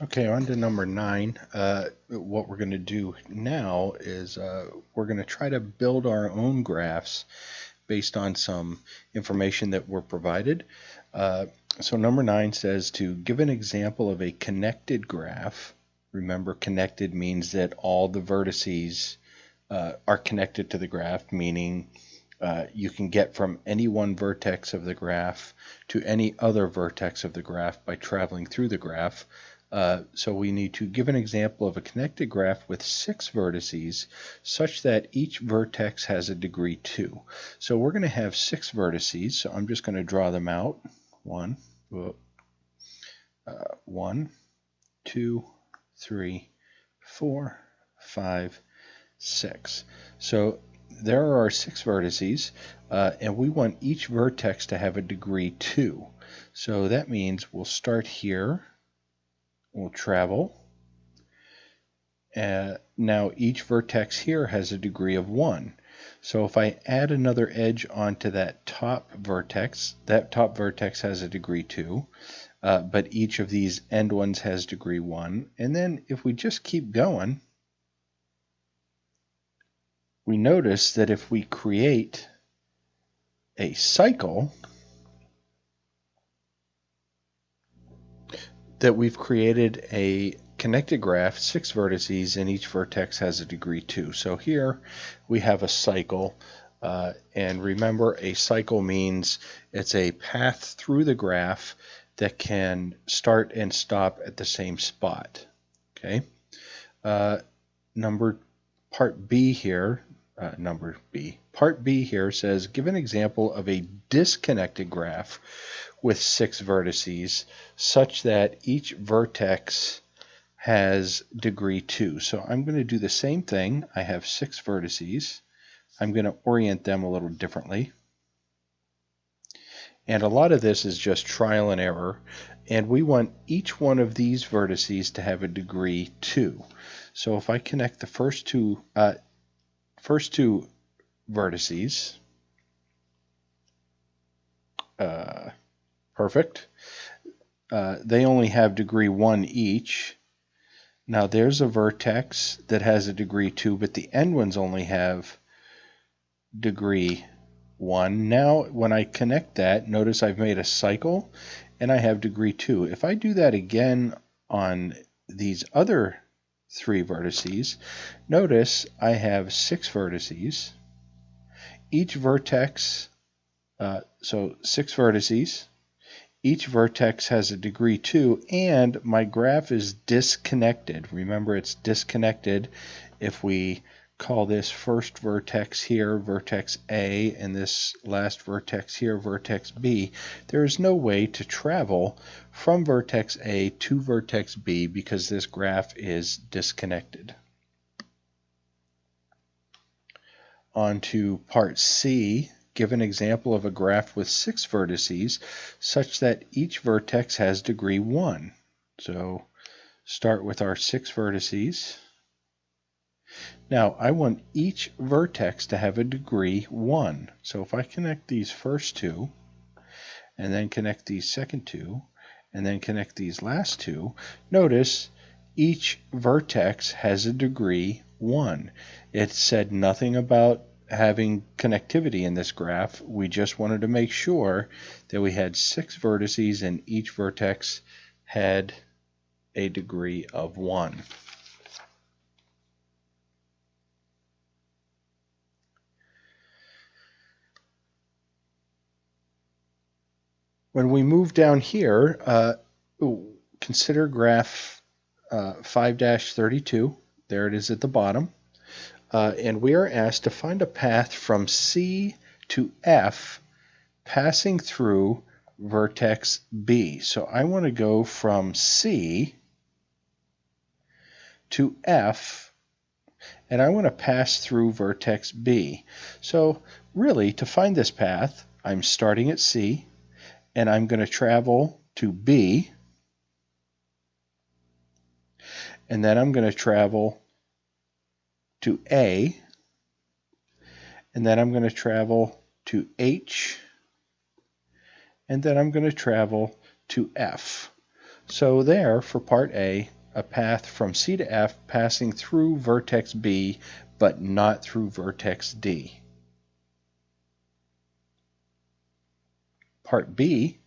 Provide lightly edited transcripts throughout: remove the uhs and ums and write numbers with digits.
Okay, on to number 9. What we're going to do now is we're going to try to build our own graphs based on some information that we're provided. So number 9 says to give an example of a connected graph. Remember, connected means that all the vertices are connected to the graph, meaning you can get from any one vertex of the graph to any other vertex of the graph by traveling through the graph. So we need to give an example of a connected graph with 6 vertices such that each vertex has a degree 2. So we're going to have 6 vertices, so I'm just going to draw them out. 1, 2, 3, 4, 5, 6. So there are our 6 vertices, and we want each vertex to have a degree 2. So that means we'll start here. We'll travel. Now each vertex here has a degree of 1. So if I add another edge onto that top vertex has a degree 2, but each of these end ones has degree 1. And then if we just keep going, we notice that if we create a cycle, that we've created a connected graph, 6 vertices, and each vertex has a degree 2. So here we have a cycle, and remember, a cycle means it's a path through the graph that can start and stop at the same spot. Okay. Part B here says give an example of a disconnected graph with 6 vertices such that each vertex has degree 2. So I'm going to do the same thing. I have 6 vertices. I'm going to orient them a little differently. And a lot of this is just trial and error. And we want each one of these vertices to have a degree 2. So if I connect the first two vertices, perfect. They only have degree 1 each. Now there's a vertex that has a degree 2, but the end ones only have degree 1. Now when I connect that, notice I've made a cycle and I have degree 2. If I do that again on these other 3 vertices, notice I have 6 vertices. Each vertex, so 6 vertices. Each vertex has a degree 2, and my graph is disconnected. Remember, it's disconnected if we call this first vertex here vertex A and this last vertex here vertex B. There is no way to travel from vertex A to vertex B because this graph is disconnected. On to part C. Give an example of a graph with 6 vertices such that each vertex has degree 1. So start with our 6 vertices. Now I want each vertex to have a degree 1. So if I connect these first 2, and then connect these second 2, and then connect these last 2, notice each vertex has a degree 1. It said nothing about having connectivity in this graph. We just wanted to make sure that we had 6 vertices and each vertex had a degree of 1. When we move down here, consider graph 5-32. There it is at the bottom. And we are asked to find a path from C to F passing through vertex B. So I want to go from C to F, and I want to pass through vertex B. So really, to find this path, I'm starting at C, and I'm going to travel to B, and then I'm going to travel to A, and then I'm going to travel to H, and then I'm going to travel to F. So there, for part A, a path from C to F passing through vertex B, but not through vertex D. Part B,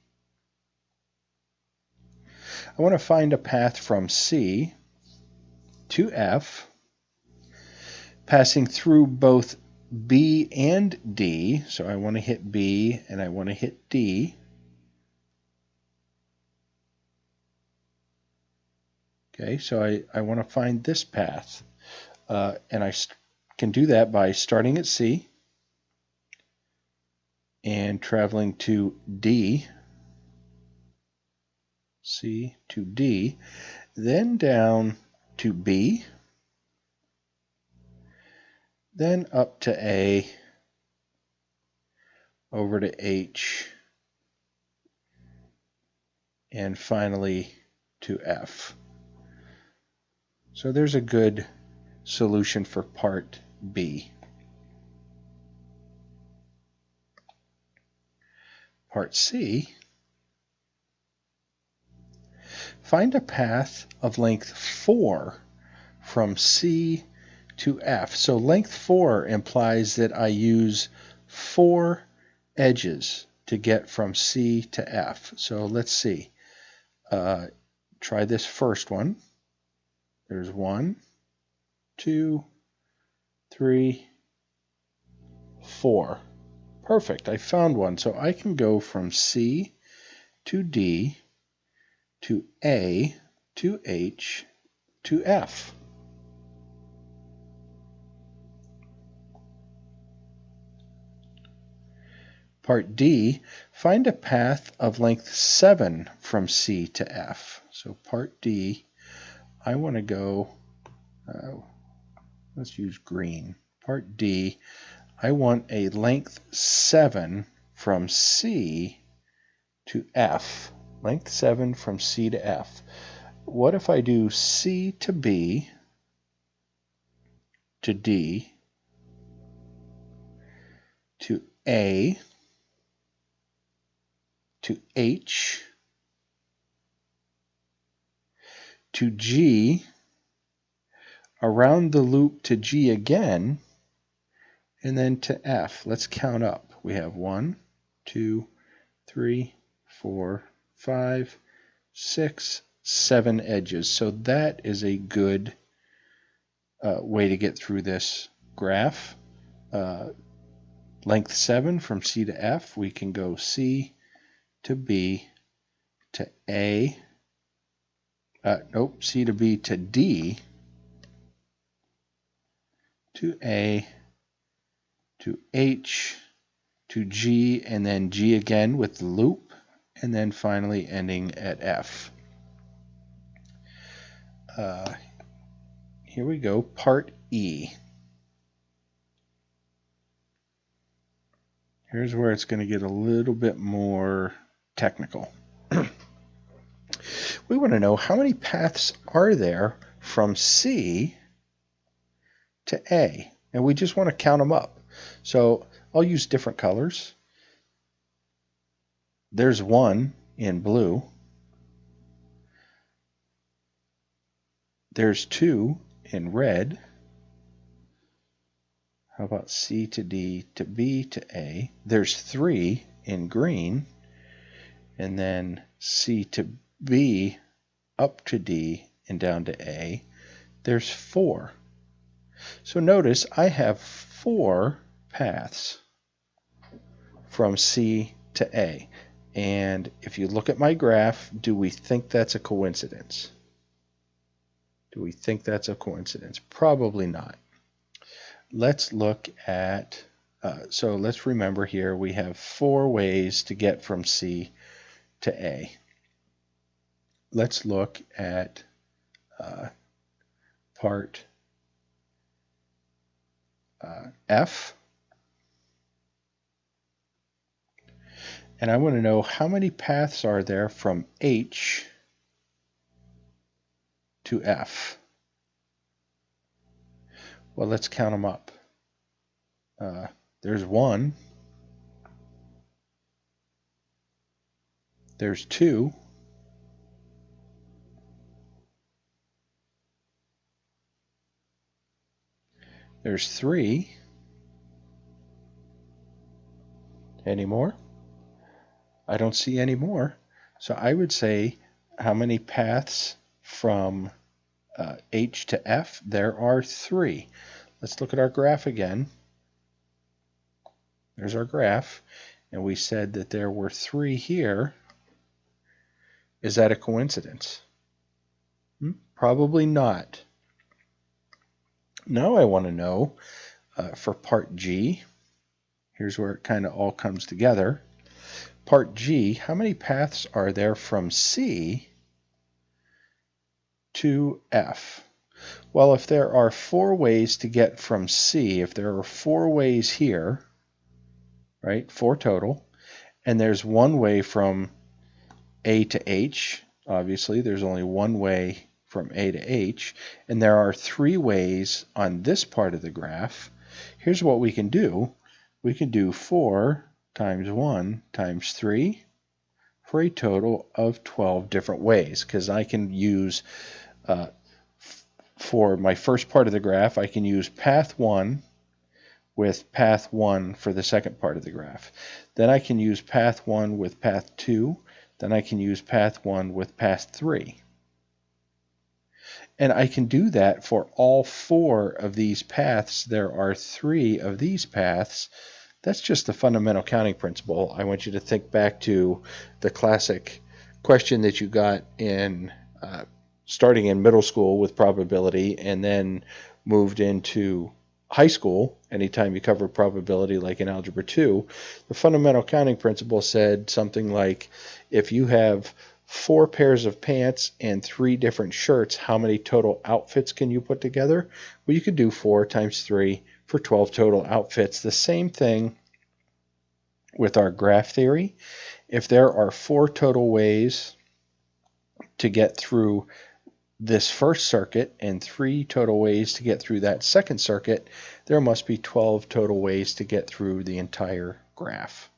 I want to find a path from C to F, passing through both B and D. So I want to hit B and I want to hit D. Okay, so I want to find this path. And I can do that by starting at C and traveling to D, C to D, then down to B, then up to A, over to H, and finally to F. So there's a good solution for part B. Part C, find a path of length 4 from C to F. So length 4 implies that I use 4 edges to get from C to F. So let's see. Try this first one. There's 1, 2, 3, 4. Perfect. I found one. So I can go from C to D to A to H to F. Part D, find a path of length 7 from C to F. So part D, I want to go, let's use green. Part D, I want a length 7 from C to F. Length 7 from C to F. What if I do C to B to D to A to H to G, around the loop to G again, and then to F? Let's count up. We have 1, 2, 3, 4, 5, 6, 7 edges. So that is a good way to get through this graph. Length 7 from C to F, we can go C to B to A, C to B to D to A to H to G, and then G again with the loop, and then finally ending at F. Here we go, part E. Here's where it's going to get a little bit more technical. We want to know how many paths are there from C to A, and we just want to count them up. So I'll use different colors. There's 1 in blue. There's 2 in red. How about C to D to B to A? There's 3 in green. And then C to B up to D and down to A. There's 4. So notice I have 4 paths from C to A. And if you look at my graph, do we think that's a coincidence? Do we think that's a coincidence? Probably not. Let's look at, so let's remember here we have 4 ways to get from C to A. Let's look at part F. And I want to know how many paths are there from H to F. Well, let's count them up. There's 1. There's 2. There's 3. Any more? I don't see any more. So I would say how many paths from H to F? There are 3. Let's look at our graph again. There's our graph. And we said that there were 3 here. Is that a coincidence? Probably not. Now I want to know for part G. Here's where it kind of all comes together. Part G, how many paths are there from C to F? Well, if there are 4 ways to get from C, if there are 4 ways here, right, 4 total, and there's 1 way from A to H, obviously there's only 1 way from A to H, and there are 3 ways on this part of the graph, here's what we can do. We can do 4 times 1 times 3 for a total of 12 different ways, because I can use, for my first part of the graph, I can use path 1 with path 1 for the second part of the graph. Then I can use path 1 with path 2. Then I can use path 1 with path 3. And I can do that for all 4 of these paths. There are 3 of these paths. That's just the fundamental counting principle. I want you to think back to the classic question that you got in starting in middle school with probability and then moved into high school. Anytime you cover probability, like in Algebra 2, the fundamental counting principle said something like, if you have 4 pairs of pants and 3 different shirts, how many total outfits can you put together? Well, you could do 4 times 3 for 12 total outfits. The same thing with our graph theory. If there are 4 total ways to get through this first circuit and 3 total ways to get through that second circuit, there must be 12 total ways to get through the entire graph.